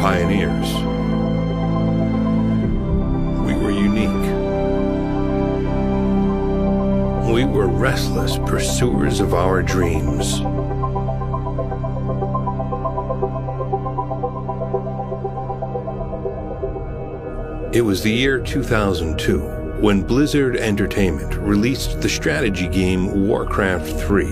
pioneers. We were unique. We were restless pursuers of our dreams. It was the year 2002 when Blizzard Entertainment released the strategy game Warcraft 3,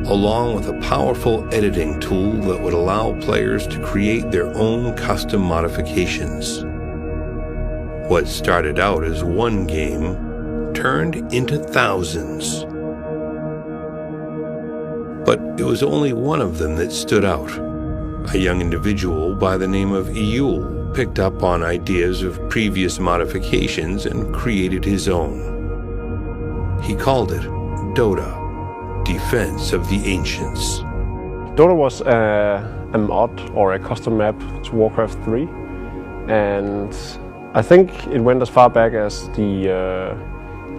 along with a powerful editing tool that would allow players to create their own custom modifications. What started out as one game turned into thousands. But it was only one of them that stood out. A young individual by the name of Yule picked up on ideas of previous modifications and created his own. He called it Dota, Defense of the Ancients. Dota was a mod or a custom map to Warcraft 3, and I think it went as far back as the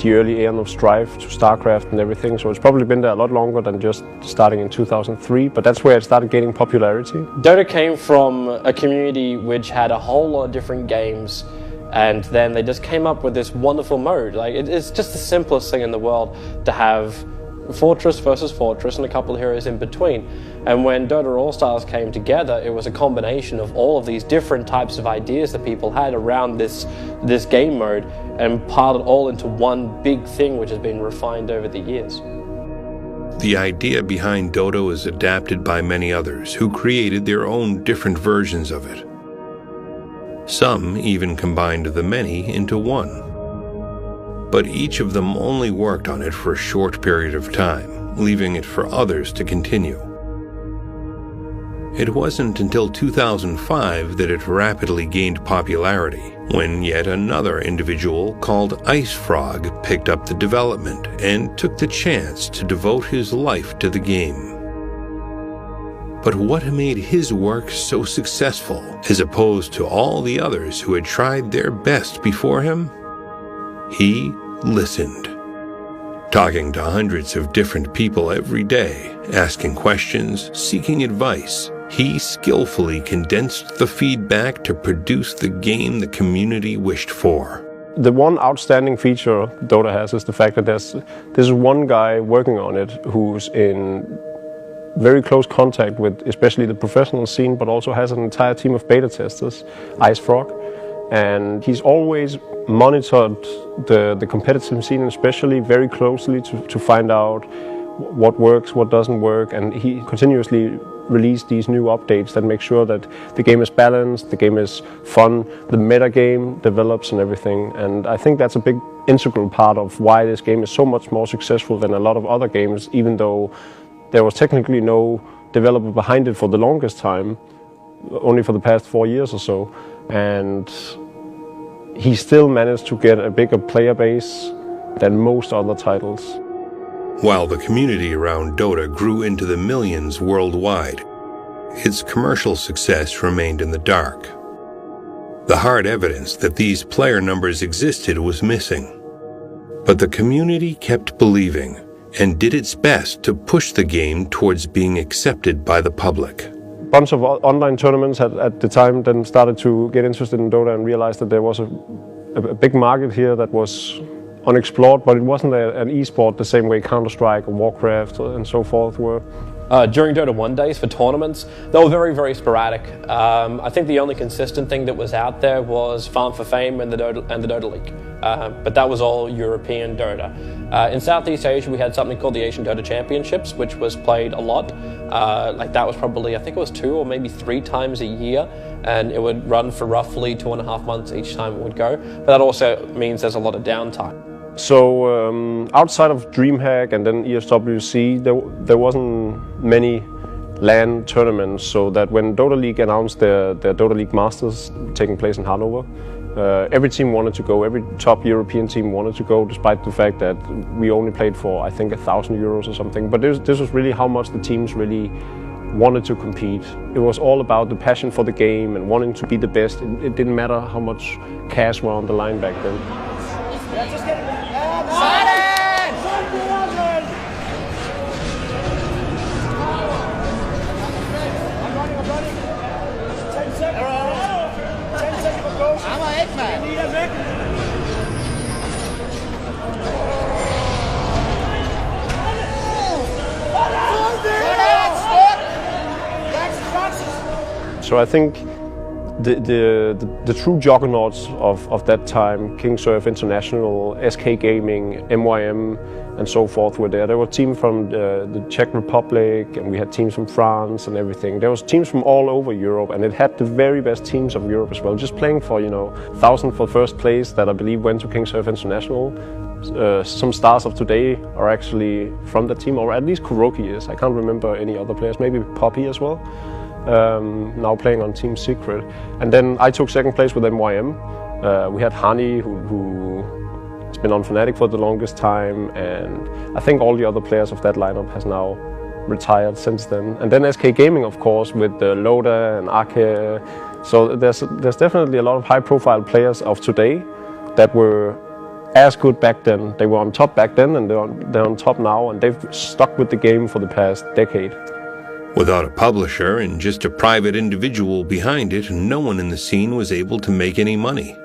early Aeon of Strife to StarCraft and everything, so it's probably been there a lot longer than just starting in 2003, but that's where it started gaining popularity. Dota came from a community which had a whole lot of different games, and then they just came up with this wonderful mode. Like, it's just the simplest thing in the world to have Fortress versus Fortress and a couple of heroes in between. And when Dota All-Stars came together, it was a combination of all of these different types of ideas that people had around this game mode and piled it all into one big thing which has been refined over the years. The idea behind Dota was adapted by many others who created their own different versions of it. Some even combined the many into one. But each of them only worked on it for a short period of time, leaving it for others to continue. It wasn't until 2005 that it rapidly gained popularity, when yet another individual called Ice Frog picked up the development and took the chance to devote his life to the game. But what made his work so successful, as opposed to all the others who had tried their best before him? He listened, talking to hundreds of different people every day, asking questions, seeking advice. He skillfully condensed the feedback to produce the game the community wished for. The one outstanding feature Dota has is the fact that there's one guy working on it who's in very close contact with especially the professional scene, but also has an entire team of beta testers, Ice Frog. And he's always monitored the competitive scene, especially very closely to find out what works, what doesn't work, and he continuously released these new updates that make sure that the game is balanced, the game is fun, the meta game develops and everything. And I think that's a big integral part of why this game is so much more successful than a lot of other games, even though there was technically no developer behind it for the longest time, only for the past 4 years or so. And he still managed to get a bigger player base than most other titles. While the community around Dota grew into the millions worldwide, its commercial success remained in the dark. The hard evidence that these player numbers existed was missing. But the community kept believing and did its best to push the game towards being accepted by the public. A bunch of online tournaments at the time then started to get interested in Dota and realized that there was a big market here that was unexplored, but it wasn't an e-sport the same way Counter-Strike or Warcraft and so forth were. During Dota 1 days for tournaments, they were very, very sporadic. I think the only consistent thing that was out there was Farm for Fame and the Dota League. But that was all European Dota. In Southeast Asia, we had something called the Asian Dota Championships, which was played a lot. Like that was probably, I think it was 2 or maybe 3 times a year, and it would run for roughly 2.5 months each time it would go. But that also means there's a lot of downtime. So outside of DreamHack and then ESWC, there wasn't many LAN tournaments, so that when Dota League announced their Dota League Masters taking place in Hanover, every team wanted to go, every top European team wanted to go, despite the fact that we only played for, I think, €1,000 or something. But this was really how much the teams really wanted to compete. It was all about the passion for the game and wanting to be the best. It didn't matter how much cash were on the line back then. So I think the true juggernauts of that time, King Surf International, SK Gaming, MYM, and so forth were there. There were teams from the Czech Republic, and we had teams from France and everything. There was teams from all over Europe, and it had the very best teams of Europe as well. Just playing for, 1,000 for first place that I believe went to King Surf International. Some stars of today are actually from the team, or at least Kuroki is. I can't remember any other players, maybe Poppy as well. Now playing on Team Secret. And then I took second place with MYM. We had Hani, who has been on Fnatic for the longest time, and I think all the other players of that lineup has now retired since then. And then SK Gaming, of course, with Loda and Ake. So there's definitely a lot of high-profile players of today that were as good back then. They were on top back then, and they're on top now, and they've stuck with the game for the past decade. Without a publisher and just a private individual behind it, no one in the scene was able to make any money.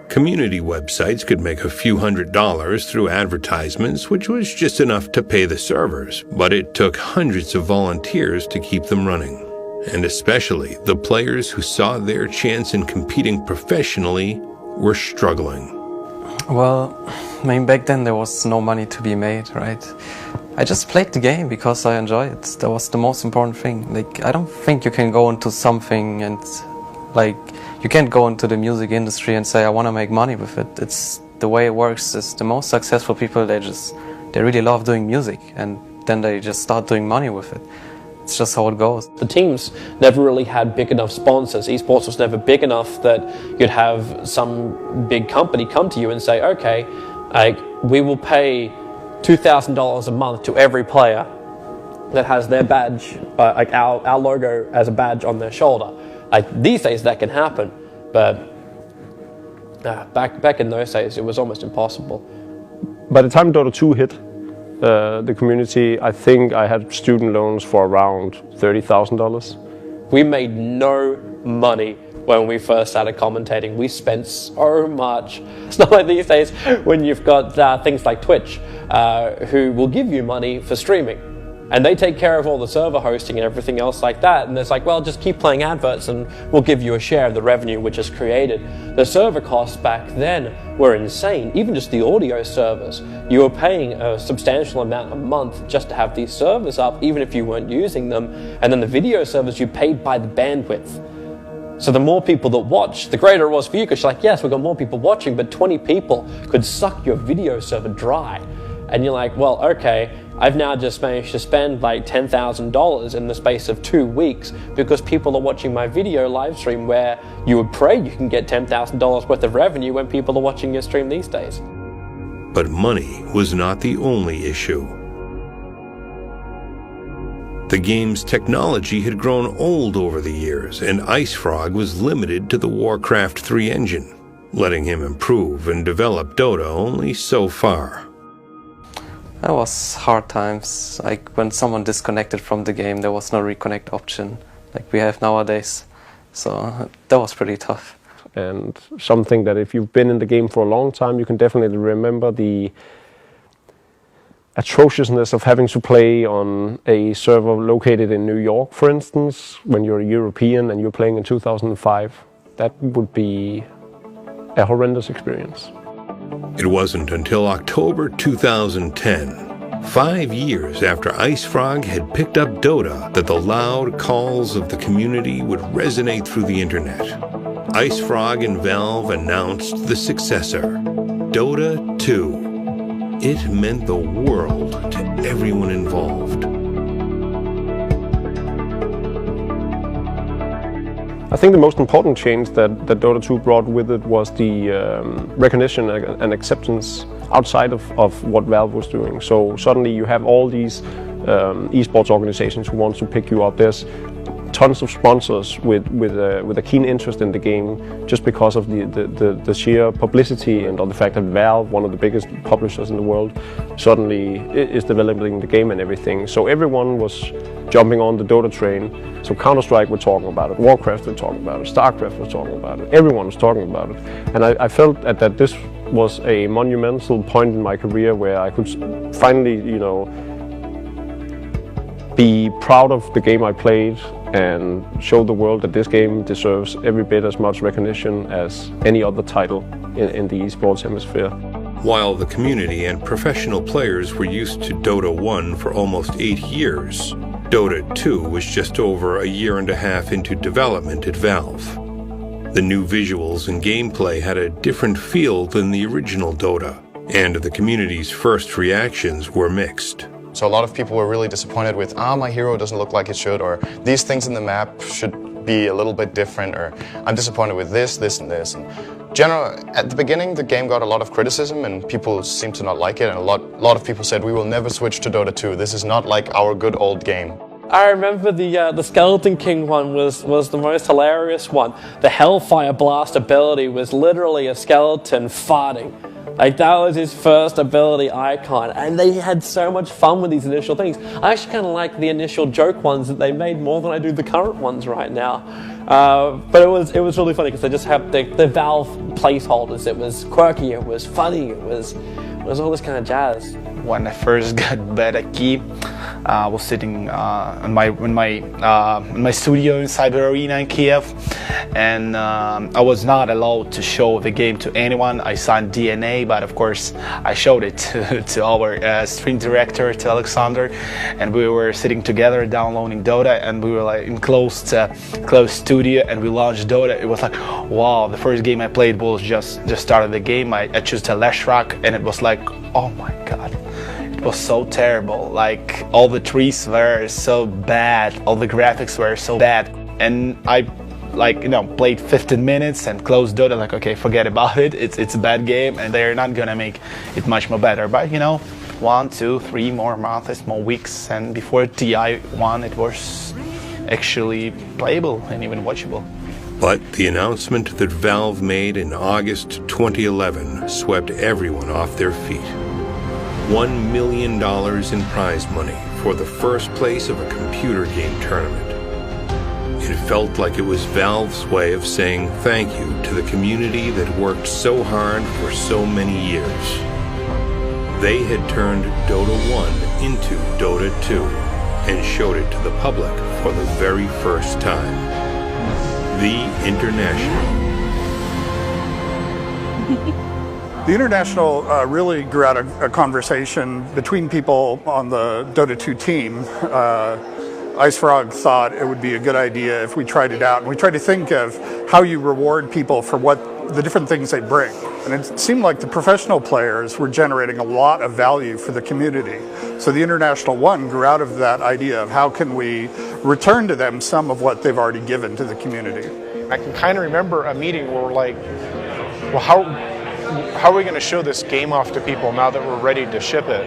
Community websites could make a few $100s through advertisements, which was just enough to pay the servers, but it took hundreds of volunteers to keep them running. And especially the players who saw their chance in competing professionally were struggling. Well, back then there was no money to be made, right? I just played the game because I enjoy it. That was the most important thing. I don't think you can go into something and you can't go into the music industry and say I want to make money with it. It's the way it works is the most successful people, they really love doing music, and then they just start doing money with it. It's just how it goes. The teams never really had big enough sponsors. Esports was never big enough that you'd have some big company come to you and say, okay, we will pay $2,000 a month to every player that has their badge, our logo as a badge on their shoulder. These days that can happen, but back in those days it was almost impossible. By the time Dota 2 hit the community, I think I had student loans for around $30,000. We made no money when we first started commentating. We spent so much. It's not like these days when you've got things like Twitch who will give you money for streaming, and they take care of all the server hosting and everything else like that, and it's like, well, just keep playing adverts and we'll give you a share of the revenue which is created. The server costs back then were insane. Even just the audio servers, you were paying a substantial amount a month just to have these servers up, even if you weren't using them. And then the video servers, you paid by the bandwidth. So the more people that watched, the greater it was for you, because you're like, yes, we've got more people watching, but 20 people could suck your video server dry. And you're like, well, okay, I've now just managed to spend like $10,000 in the space of 2 weeks because people are watching my video live stream, where you would pray you can get $10,000 worth of revenue when people are watching your stream these days. But money was not the only issue. The game's technology had grown old over the years, and IceFrog was limited to the Warcraft 3 engine, letting him improve and develop Dota only so far. That was hard times. When someone disconnected from the game, there was no reconnect option like we have nowadays. So that was pretty tough. And something that if you've been in the game for a long time, you can definitely remember the atrociousness of having to play on a server located in New York, for instance, when you're a European and you're playing in 2005. That would be a horrendous experience. It wasn't until October 2010, 5 years after IceFrog had picked up Dota, that the loud calls of the community would resonate through the internet. IceFrog and Valve announced the successor, Dota 2. It meant the world to everyone involved. I think the most important change that Dota 2 brought with it was the recognition and acceptance outside of what Valve was doing. So suddenly you have all these esports organizations who want to pick you up. There's tons of sponsors with a keen interest in the game, just because of the sheer publicity and the fact that Valve, one of the biggest publishers in the world, suddenly is developing the game and everything. So everyone was jumping on the Dota train. So Counter-Strike were talking about it, Warcraft were talking about it, StarCraft was talking about it, everyone was talking about it. And I felt that this was a monumental point in my career where I could finally, be proud of the game I played and show the world that this game deserves every bit as much recognition as any other title in the esports hemisphere. While the community and professional players were used to Dota 1 for almost 8 years, Dota 2 was just over a year and a half into development at Valve. The new visuals and gameplay had a different feel than the original Dota, and the community's first reactions were mixed. So a lot of people were really disappointed with, my hero doesn't look like it should, or these things in the map should be a little bit different, or I'm disappointed with this, this, and this. And at the beginning, the game got a lot of criticism, and people seemed to not like it, and a lot of people said, we will never switch to Dota 2. This is not like our good old game. I remember the Skeleton King one was the most hilarious one. The Hellfire Blast ability was literally a skeleton farting. Like, that was his first ability icon, and they had so much fun with these initial things. I actually kind of like the initial joke ones that they made more than I do the current ones right now. But it was really funny because they just have the Valve placeholders. It was quirky, it was funny, it was all this kind of jazz. When I first got beta key, I was sitting in my studio inside the arena in Kiev, and I was not allowed to show the game to anyone. I signed DNA, but of course I showed it to our stream director, to Alexander, and we were sitting together downloading Dota, and we were like in closed studio, and we launched Dota. It was like, wow, the first game I played was just started the game. I chose the Leshrac, and it was like, oh my god. It was so terrible. Like, all the trees were so bad, all the graphics were so bad, and I played 15 minutes and closed Dota, like, okay, forget about it, it's a bad game and they're not gonna make it much more better. But 1, 2, 3 more months, more weeks, and before TI1 it was actually playable and even watchable. But the announcement that Valve made in August 2011 swept everyone off their feet. $1 million in prize money for the first place of a computer game tournament. It felt like it was Valve's way of saying thank you to the community that worked so hard for so many years. They had turned Dota 1 into Dota 2 and showed it to the public for the very first time. The International. The International really grew out of a conversation between people on the Dota 2 team. IceFrog thought it would be a good idea if we tried it out. And we tried to think of how you reward people for the different things they bring. And it seemed like the professional players were generating a lot of value for the community. So the International One grew out of that idea of how can we return to them some of what they've already given to the community. I can kind of remember a meeting where we're like, well, how are we going to show this game off to people now that we're ready to ship it?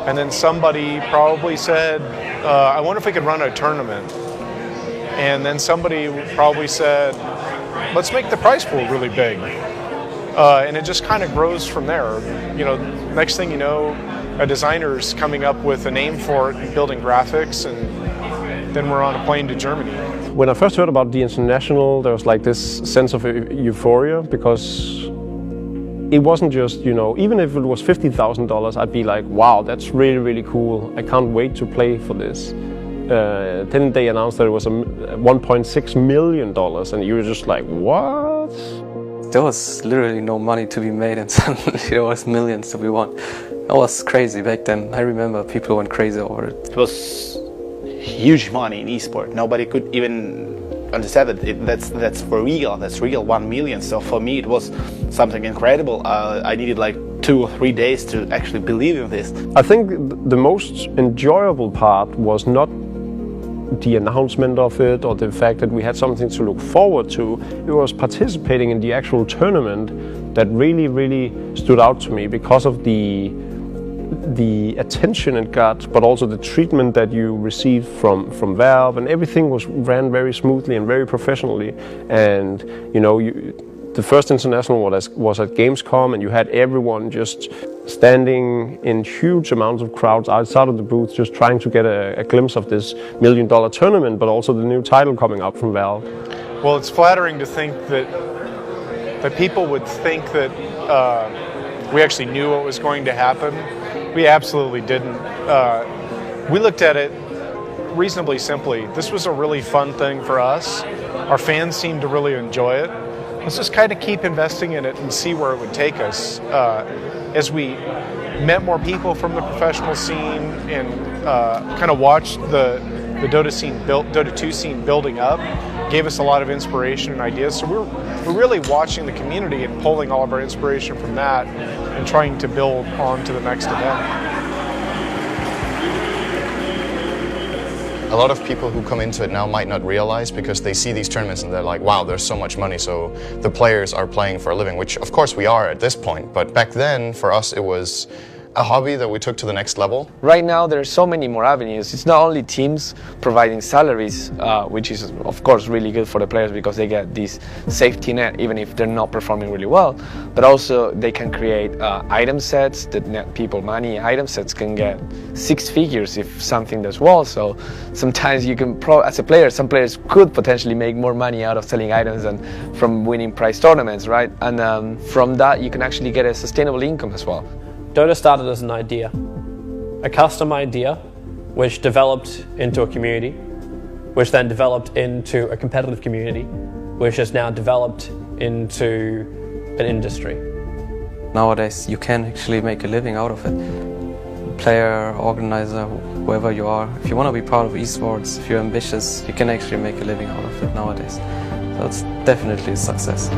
And then somebody probably said, I wonder if we could run a tournament. And then somebody probably said, let's make the prize pool really big. And it just kind of grows from there. Next thing you know, a designer's coming up with a name for it and building graphics, and then we're on a plane to Germany. When I first heard about the International, there was like this sense of euphoria, because it wasn't just, even if it was $50,000, I'd be like, wow, that's really, really cool. I can't wait to play for this. Then they announced that it was $1.6 million, and you were just like, what? There was literally no money to be made, and suddenly there was millions to be won. That was crazy back then. I remember people went crazy over it. It was huge money in esport. Nobody could even understand that that's for real. That's real, 1 million. So for me, it was something incredible. I needed like 2 or 3 days to actually believe in this. I think the most enjoyable part was not the announcement of it or the fact that we had something to look forward to. It was participating in the actual tournament that really, really stood out to me because of the attention it got, but also the treatment that you received from Valve, and everything ran very smoothly and very professionally. And the first international was at Gamescom, and you had everyone just standing in huge amounts of crowds outside of the booth, just trying to get a glimpse of this $1 million tournament, but also the new title coming up from Valve. Well, it's flattering to think that people would think that we actually knew what was going to happen. We absolutely didn't. We looked at it reasonably simply, this was a really fun thing for us. Our fans seemed to really enjoy it. Let's just kind of keep investing in it and see where it would take us. As we met more people from the professional scene and kind of watched the Dota 2 scene building up, gave us a lot of inspiration and ideas. So we're really watching the community and pulling all of our inspiration from that and trying to build on to the next event. A lot of people who come into it now might not realize, because they see these tournaments and they're like, wow, there's so much money, so the players are playing for a living, which of course we are at this point. But back then, for us, it was a hobby that we took to the next level. Right now there are so many more avenues. It's not only teams providing salaries, which is of course really good for the players because they get this safety net even if they're not performing really well, but also they can create item sets that net people money. Item sets can get 6 figures if something does well, so sometimes you can, as a player, some players could potentially make more money out of selling items than from winning prize tournaments, right? And from that you can actually get a sustainable income as well. Dota started as an idea, a custom idea, which developed into a community, which then developed into a competitive community, which has now developed into an industry. Nowadays, you can actually make a living out of it. Player, organizer, whoever you are, if you want to be part of esports, if you're ambitious, you can actually make a living out of it nowadays. So it's definitely a success.